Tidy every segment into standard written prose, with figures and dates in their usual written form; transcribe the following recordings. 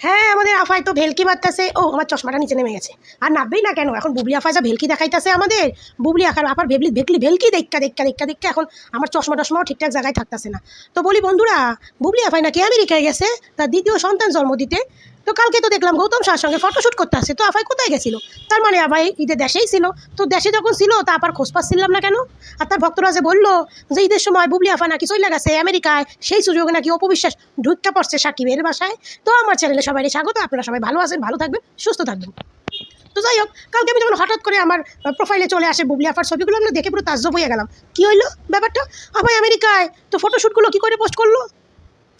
হ্যাঁ, আমাদের আফাই তো ভেলকি মারতেছে। ও আমার চশমাটা নিচে নেমে গেছে। আর নামবেই না কেন? এখন বুবলি আফাই যা ভেলকি দেখাইতেছে আমাদের। বুবলি আপার ভেলকি দেখা এখন আমার চশমাও ঠিকঠাক জায়গায় থাকতেছে না। তো বলি বন্ধুরা, বুবলি আফাই নাকি আমেরিকায় গেছে তার দ্বিতীয় সন্তান জন্ম দিতে। তো কালকে তো দেখলাম গৌতম শাহর সঙ্গে ফটোশ্যুট করতে আসছে। তো আফাই কোথায় গেছিল? তার মানে আফাই ঈদের দেশেই ছিল। তো দেশে যখন ছিল তা আবার খোঁজ পাচ্ছিলাম না কেন? আর তার ভক্তরা যে বললো যে ঈদের সময় বুবলি আফা নাকি চলে গেছে আমেরিকায়, সেই সুযোগে নাকি অপবিশ্বাস ঢুকতে পড়ছে সাকিবের বাসায়। তো আমার চ্যানেলে সবাই স্বাগত। আপনারা সবাই ভালো আছেন, ভালো থাকবেন, সুস্থ থাকবেন। তো যাই হোক, কালকে আমি যখন হঠাৎ করে আমার প্রোফাইলে চলে আসে বুবলি আফার ছবিগুলো, আমরা দেখে পুরো তাজ্জব হয়ে গেলাম। কী হইলো ব্যাপারটা? আফাই আমেরিকায়, তো ফটোশ্যুটগুলো কী করে পোস্ট করলো?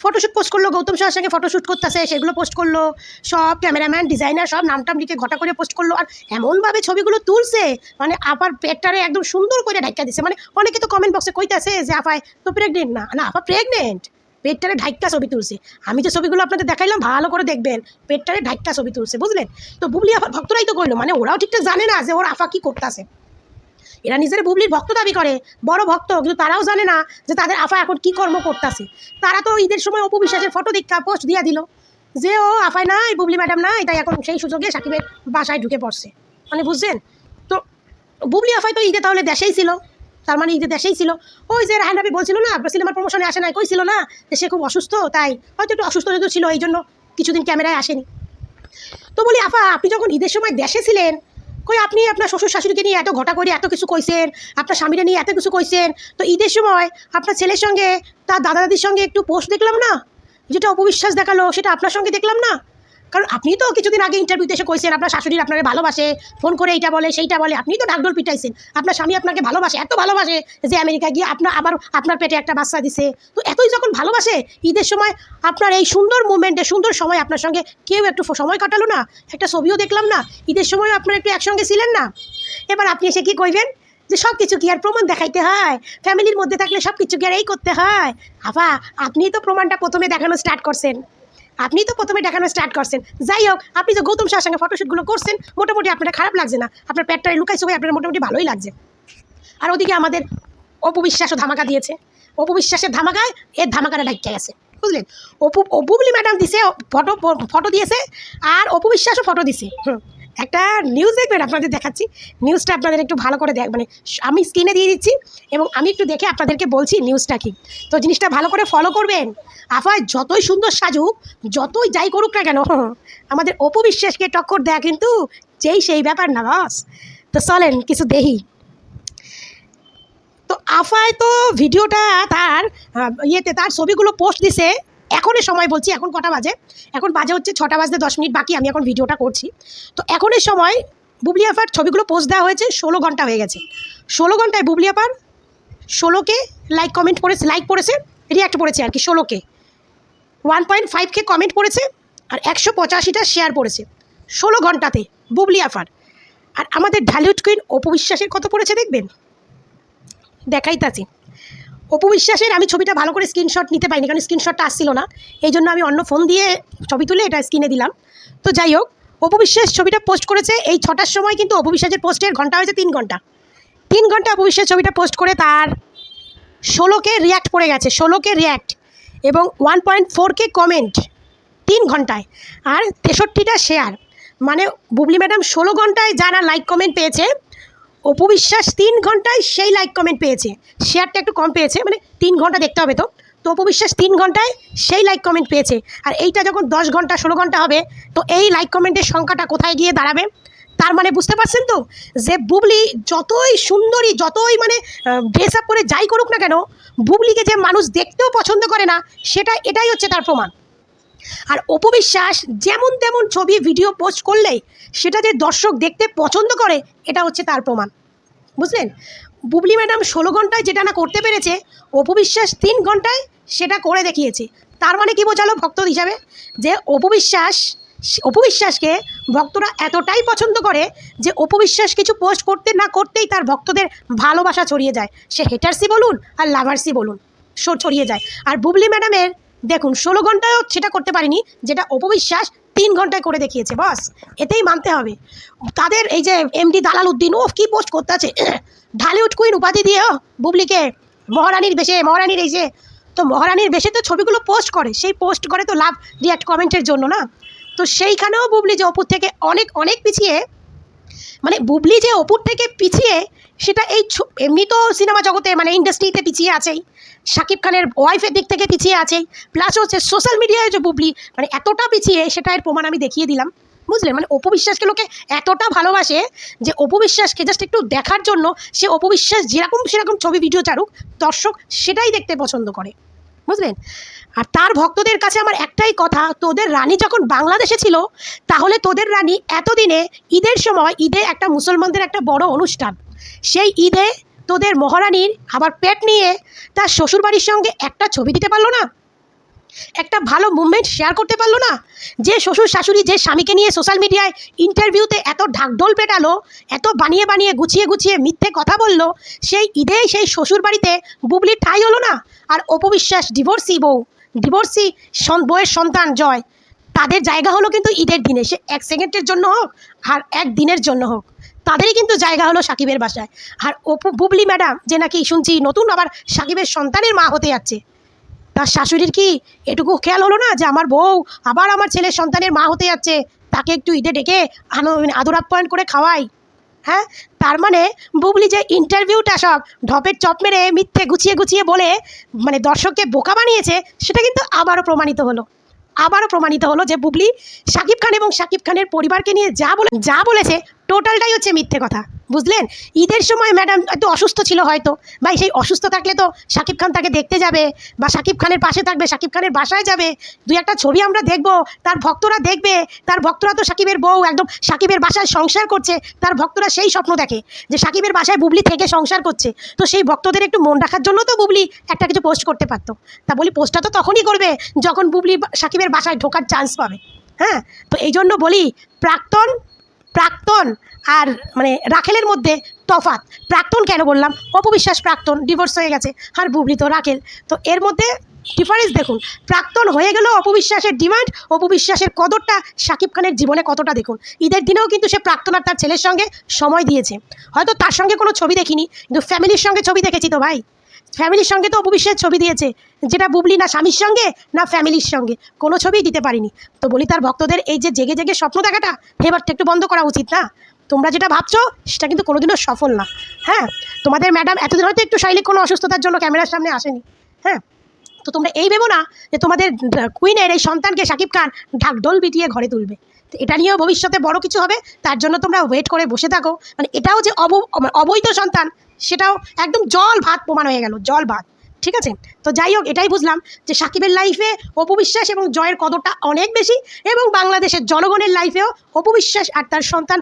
ফটোশ্যুট পোস্ট করলো, গৌতম শাহের সঙ্গে ফটোশ্যুট করতেছে, সেগুলো পোস্ট করলো। সব ক্যামেরাম্যান, ডিজাইনার সব নামটাম লিখে ঘটা করে পোস্ট করলো। আর এমনভাবে ছবিগুলো তুলছে, মানে আপার পেটটারে একদম সুন্দর করে ঢাকা দিচ্ছে। মানে অনেকে তো কমেন্ট বক্সে কইতাছে যে আপায় তো প্রেগনেন্ট না, না আপা প্রেগনেন্ট, পেটটারে ঢাকা ছবি তুলছে। আমি যে ছবিগুলো আপনাদের দেখাইলাম ভালো করে দেখবেন, পেটটারে ঢাকা ছবি তুলছে, বুঝলেন? তো বুবলি আপার ভক্তরাই তো কইলো, মানে ওরাও ঠিকঠাক জানে না যে ওর আফা কী করতেছে। এরা নিজেরা বুবলির ভক্ত দাবি করে, বড় ভক্ত, কিন্তু তারাও জানে না যে তাদের আফা এখন কী কর্ম করতেছে। তারা তো ঈদের সময় অপু বিশ্বাসের ফটো দেখা পোস্ট দিয়া দিল যে ও আফায় নাই, বুবলি ম্যাডাম নাই, তাই এখন সেই সুযোগে সাকিবের বাসায় ঢুকে পড়ছে। মানে বুঝছেন তো? বুবলি আফাই তো ঈদে তাহলে দেশেই ছিল, তার মানে ঈদে দেশেই ছিল। ওই যে রাহান রাবি বলছিল না সিনেমার প্রমোশনে আসে নাই, কইছিল না যে সে খুব অসুস্থ, তাই হয়তো একটু অসুস্থ যেহেতু ছিল এই জন্য কিছুদিন ক্যামেরায় আসেনি। তো বলি আফা, আপনি যখন ঈদের সময় দেশে ছিলেন, কই আপনি আপনার শ্বশুর শাশুড়িকে নিয়ে এত ঘটা করে এত কিছু কইছেন, আপনার স্বামীরা নিয়ে এত কিছু কইছেন, তো ঈদের সময় আপনার ছেলের সঙ্গে তার দাদা দাদির সঙ্গে একটু পোস্ট দেখলাম না, যেটা অপবিশ্বাস দেখালো সেটা আপনার সঙ্গে দেখলাম না। কারণ আপনি তো কিছুদিন আগে ইন্টারভিউতে এসে কইছেন আপনার শাশুড়ি আপনাকে ভালোবাসে, ফোন করে এইটা বলে সেইটা বলে, আপনি তো ঢাকঢোল পিটাইছেন আপনার স্বামী আপনাকে ভালোবাসে, এত ভালোবাসে যে আমেরিকা গিয়ে আপনার পেটে একটা বাচ্চা দিছে। তো এতই যখন ভালোবাসে, ঈদের সময় আপনার এই সুন্দর মুভমেন্টে সুন্দর সময় আপনার সঙ্গে কেউ একটু সময় কাটালো না? একটা ছবিও দেখলাম না? ঈদের সময় আপনারা একটু একসঙ্গে ছিলেন না? এবার আপনি এসে কী কইবেন যে সব কিছু কি আর প্রমাণ দেখাইতে হয়? ফ্যামিলির মধ্যে থাকলে সব কিছু কি আর এই করতে হয়? আফা, আপনিই তো প্রমাণটা প্রথমে দেখানো স্টার্ট করছেন। যাই হোক, আপনি যে গৌতম শাহের সঙ্গে ফটোশ্যুটগুলো করছেন, মোটামুটি আপনার খারাপ লাগছে না? আপনার পেটটারে লুকাইছে হয়ে আপনার মোটামুটি ভালোই লাগছে। আর ওদিকে আমাদের অপবিশ্বাসও ধামাকা দিয়েছে। অপবিশ্বাসের ধামাকায় এর ধামাকাটা ঢাকা গেছে, বুঝলেন? বুবলি ম্যাডাম দিছে ফটো দিয়েছে, আর অপবিশ্বাসও ফটো দিছে। একটা নিউজ দেখবেন, আপনাদের দেখাচ্ছি নিউজটা, আপনাদের একটু ভালো করে মানে আমি স্ক্রিনে দিয়ে দিচ্ছি এবং আমি একটু দেখে আপনাদেরকে বলছি নিউজটা কি। তো জিনিসটা ভালো করে ফলো করবেন। আফায় যতই সুন্দর সাজুক, যতই যাই করুক না কেন, আমাদের অপবিশ্বাসকে টক্কর দেয়া কিন্তু সেই ব্যাপার না বস। তো চলেন কিছু দেখি। তো আফায় তো ভিডিওটা তার তার ছবিগুলো পোস্ট দিছে এখনের সময়, বলছি এখন কটা বাজে, এখন বাজে হচ্ছে 6টা বাজতে 10 মিনিট বাকি, আমি এখন ভিডিওটা করছি। তো এখনের সময় বুবলি আপার ছবিগুলো পোস্ট দেওয়া হয়েছে 16 ঘন্টা হয়ে গেছে। 16 ঘন্টায় বুবলি আপার 16কে লাইক কমেন্ট পড়েছে, লাইক পড়েছে, রিয়াক্ট পড়েছে আর কি 16কে, 1.5K কমেন্ট পড়েছে, আর 185টা শেয়ার পড়েছে 16 ঘন্টাতে বুবলি আপার। আর আমাদের ঢালিউড কুইন অপবিশ্বাসের কত পড়েছে দেখবেন, দেখাইতাছি। অপবিশ্বাসের আমি ছবিটা ভালো করে স্ক্রিনশট নিতে পারিনি, কারণ স্ক্রিনশটটা আসছিল না, এই জন্য আমি অন্য ফোন দিয়ে ছবি তুলে এটা স্ক্রিনে দিলাম। তো যাই হোক, অপবিশ্বাস ছবিটা পোস্ট করেছে এই 6টার সময়, কিন্তু অপবিশ্বাসের পোস্টের ঘন্টা হয়েছে 3 ঘন্টা। 3 ঘন্টা অপবিশ্বাস ছবিটা পোস্ট করে তার 16কে রিয়াক্ট পড়ে গেছে, 16কে রিয়াক্ট এবং 1.4K কমেন্ট 3 ঘন্টায়, আর 63টা শেয়ার। মানে বুবলি ম্যাডাম 16 ঘন্টায় যারা লাইক কমেন্ট পেয়েছে, অপবিশ্বাস 3 ঘন্টায় সেই লাইক কমেন্ট পেয়েছে, শেয়ারটা একটু কম পেয়েছে, মানে 3 ঘন্টা দেখতে হবে। তো অপবিশ্বাস 3 ঘন্টায় সেই লাইক কমেন্ট পেয়েছে, আর এইটা যখন 10 ঘন্টা 16 ঘন্টা হবে, তো এই লাইক কমেন্টের সংখ্যাটা কোথায় গিয়ে দাঁড়াবে? তার মানে বুঝতে পারছেন তো যে বুবলি যতই সুন্দরী, যতই মানে ড্রেস আপ করে যাই করুক না কেন, বুবলিকে যে মানুষ দেখতেও পছন্দ করে না, এটাই হচ্ছে তার প্রমাণ। আর অপবিশ্বাস যেমন তেমন ছবি ভিডিও পোস্ট করলেই সেটা যে দর্শক দেখতে পছন্দ করে, এটা হচ্ছে তার প্রমাণ, বুঝলেন? বুবলি ম্যাডাম 16 ঘন্টায় যেটা না করতে পেরেছে, অপবিশ্বাস 3 ঘন্টায় সেটা করে দেখিয়েছে। তার মানে কি বোঝালো ভক্ত হিসাবে, যে অপবিশ্বাসকে ভক্তরা এতটাই পছন্দ করে যে অপবিশ্বাস কিছু পোস্ট করতে না করতেই তার ভক্তদের ভালোবাসা ছড়িয়ে যায়, সে হেটার্সই বলুন আর লাভার্সই বলুন, ছড়িয়ে যায়। আর বুবলি ম্যাডামের দেখুন 16 ঘন্টায়ও সেটা করতে পারিনি, যেটা অপবিশ্বাস 3 ঘন্টায় করে দেখিয়েছে, বস এতেই মানতে হবে। তাদের এই যে এমডি দালাল উদ্দিন, ও কি পোস্ট করতে আছে, ঢালিউড কুইন উপাধি দিয়ে বুবলিকে মহারানীর এই যে, তো মহারানীর বেশে তো ছবিগুলো পোস্ট করে, সেই পোস্ট করে তো লাভ রিয়াক্ট কমেন্টের জন্য না। তো সেইখানেও বুবলি যে অপুর থেকে অনেক অনেক পিছিয়ে, মানে বুবলি যে অপুর থেকে পিছিয়ে সেটা এই এমনি তো সিনেমা জগতে মানে ইন্ডাস্ট্রিতে পিছিয়ে আছেই, শাকিব খানের ওয়াইফের দিক থেকে পিছিয়ে আছেই, প্লাস হচ্ছে সোশ্যাল মিডিয়ায় যে বুবলি মানে এতটা পিছিয়ে, সেটা এর প্রমাণ আমি দেখিয়ে দিলাম। বুঝলেন, মানে অপু বিশ্বাসকে লোকে এতটা ভালোবাসে যে অপু বিশ্বাসকে জাস্ট একটু দেখার জন্য সে অপু বিশ্বাস যেরকম সেরকম ছবি ভিডিও ছাড়ুক, দর্শক সেটাই দেখতে পছন্দ করে। বুঝলেন, আর তার ভক্তদের কাছে আমার একটাই কথা, তোদের রানী যখন বাংলাদেশে ছিল তাহলে তোদের রানী এতদিনে ঈদের সময়, ঈদে একটা মুসলমানদের একটা বড় অনুষ্ঠান, সেই ঈদে তোদের মহারানীর আবার পেট নিয়ে তার শ্বশুরবাড়ির সঙ্গে একটা ছবি দিতে পারলো না, একটা ভালো মুভমেন্ট শেয়ার করতে পারলো না। যে শ্বশুর শাশুড়ি যে স্বামীকে নিয়ে সোশ্যাল মিডিয়ায় ইন্টারভিউতে এত ঢাকঢোল পেটালো, এত বানিয়ে বানিয়ে গুছিয়ে গুছিয়ে মিথ্যে কথা বললো, সেই ঈদেই সেই শ্বশুর বাড়িতে বুবলির ঠাঁই হলো না। আর অপু বিশ্বাস ডিভোর্সি বউ, ডিভোর্সি বউয়ের সন্তান জয়, তাদের জায়গা হলো কিন্তু ঈদের দিনে, সে 1 সেকেন্ডের জন্য হোক আর 1 দিনের জন্য হোক, তাদেরই কিন্তু জায়গা হলো সাকিবের বাসায়। আর বুবলি ম্যাডাম যে নাকি শুনছি নতুন আবার সাকিবের সন্তানের মা হতে যাচ্ছে, তার শাশুড়ির কি এটুকু খেয়াল হলো না যে আমার বউ আবার আমার ছেলের সন্তানের মা হতে যাচ্ছে, তাকে একটু ঈদে ডেকে আদর আপ্যায়ন করে খাওয়াই? হ্যাঁ, তার মানে বুবলি যে ইন্টারভিউটা সব ঢপের চপ মেরে মিথ্যে গুছিয়ে গুছিয়ে বলে মানে দর্শককে বোকা বানিয়েছে, সেটা কিন্তু আবারও প্রমাণিত হলো যে বুবলি শাকিব খান এবং শাকিব খানের পরিবারকে নিয়ে যা বলেছে টোটালটাই হচ্ছে মিথ্যে কথা। বুঝলেন, ঈদের সময় ম্যাডাম একটু অসুস্থ ছিল হয়তো, ভাই সেই অসুস্থ থাকলে তো শাকিব খান তাকে দেখতে যাবে বা শাকিব খানের পাশে থাকবে, শাকিব খানের বাসায় যাবে, 2-1টা ছবি আমরা দেখব, তার ভক্তরা দেখবে, তার ভক্তরা তো শাকিবের বউ একদম শাকিবের বাসায় সংসার করছে, তার ভক্তরা সেই স্বপ্ন দেখে যে শাকিবের বাসায় বুবলি থেকে সংসার করছে, তো সেই ভক্তদের একটু মন রাখার জন্য তো বুবলি একটা কিছু পোস্ট করতে পারতো। তা বলি পোস্টটা তো তখনই করবে যখন বুবলি শাকিবের বাসায় ঢোকার চান্স পাবে। হ্যাঁ, তো এই জন্য বলি প্রাক্তন আর মানে রাখেলের মধ্যে তফাৎ। প্রাক্তন কেন বললাম, অপু বিশ্বাস প্রাক্তন, ডিভোর্স হয়ে গেছে, আর বুবলি তো রাখেল, তো এর মধ্যে ডিফারেন্স দেখুন। প্রাক্তন হয়ে গেল অপু বিশ্বাসের ডিমান্ড, অপু বিশ্বাসের কদরটা শাকিব খানের জীবনে কতটা দেখুন। ঈদের দিনেও কিন্তু সে প্রাক্তন আর তার ছেলের সঙ্গে সময় দিয়েছে, হয়তো তার সঙ্গে কোনো ছবি দেখিনি কিন্তু ফ্যামিলির সঙ্গে ছবি দেখেছি তো ভাই, ফ্যামিলির সঙ্গে তো অপু বিশ্বাস ছবি দিয়েছে, যেটা বুবলি না স্বামীর সঙ্গে না ফ্যামিলির সঙ্গে কোনো ছবিই দিতে পারিনি। তো বলি তার ভক্তদের এই যে জেগে জেগে স্বপ্ন দেখাটা এবারটা একটু বন্ধ করা উচিত না? তোমরা যেটা ভাবছো সেটা কিন্তু কোনোদিনও সফল না। হ্যাঁ, তোমাদের ম্যাডাম এতদিন হয়তো একটু শারীরিক কোনো অসুস্থতার জন্য ক্যামেরার সামনে আসেনি। হ্যাঁ, তো তোমরা এই ভেবো না যে তোমাদের কুইনের এই সন্তানকে শাকিব খান ঢাকঢোল পিটিয়ে ঘরে তুলবে, তো এটা নিয়েও ভবিষ্যতে বড় কিছু হবে, তার জন্য তোমরা ওয়েট করে বসে থাকো। মানে এটাও যে অবৈধ সন্তান, সেটাও একদম জল ভাত প্রমাণ হয়ে গেল, জল ভাত। ঠিক আছে, তো যাই হোক, এটাই বুঝলাম যে সাকিবের লাইফে অপু বিশ্বাস এবং জয়ের কদরটা অনেক বেশি, এবং বাংলাদেশের জনগণের লাইফেও অপু বিশ্বাস আর তার সন্তান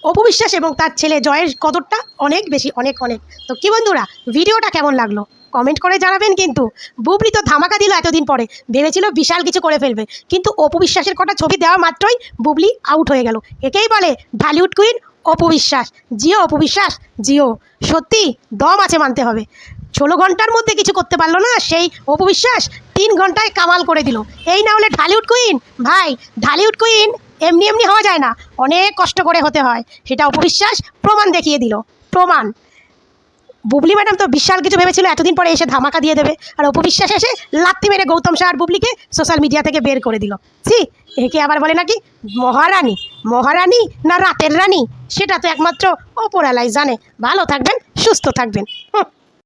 অপু বিশ্বাস এবং তার ছেলে জয়ের কদরটা অনেক বেশি, অনেক অনেক। তো কি বন্ধুরা, ভিডিওটা কেমন লাগলো কমেন্ট করে জানাবেন। কিন্তু বুবলি তো ধামাকা দিল, এতদিন পরে ভেবেছিল বিশাল কিছু করে ফেলবে, কিন্তু অপু বিশ্বাসের কটা ছবি দেওয়া মাত্রই বুবলি আউট হয়ে গেল। একেই বলে ঢালিউড কুইন অপু বিশ্বাস। জিও অপু বিশ্বাস, জিও, সত্যি দম আছে মানতে হবে। 16 ঘন্টার মধ্যে কিছু করতে পারলো না সেই অপু বিশ্বাস, 3 ঘন্টায় কামাল করে দিল। এই না হলে ঢালিউড কুইন। ভাই, ঢালিউড কুইন এমনি এমনি হওয়া যায় না, অনেক কষ্ট করে হতে হয়, সেটা অপু বিশ্বাস প্রমাণ দেখিয়ে দিল, প্রমাণ। বুবলি ম্যাডাম তো বিশাল কিছু ভেবেছিল এতদিন পরে এসে ধামাকা দিয়ে দেবে, আর অপু বিশ্বাস এসে লাত্তি মেরে গৌতম শাহ আর বুবলিকে সোশ্যাল মিডিয়া থেকে বের করে দিল। ছি, একে আবার বলে নাকি মহারানী, মহারানী না রাতের রানী, সেটা তো একমাত্র ওপরওয়ালাই জানে। ভালো থাকবেন, সুস্থ থাকবেন।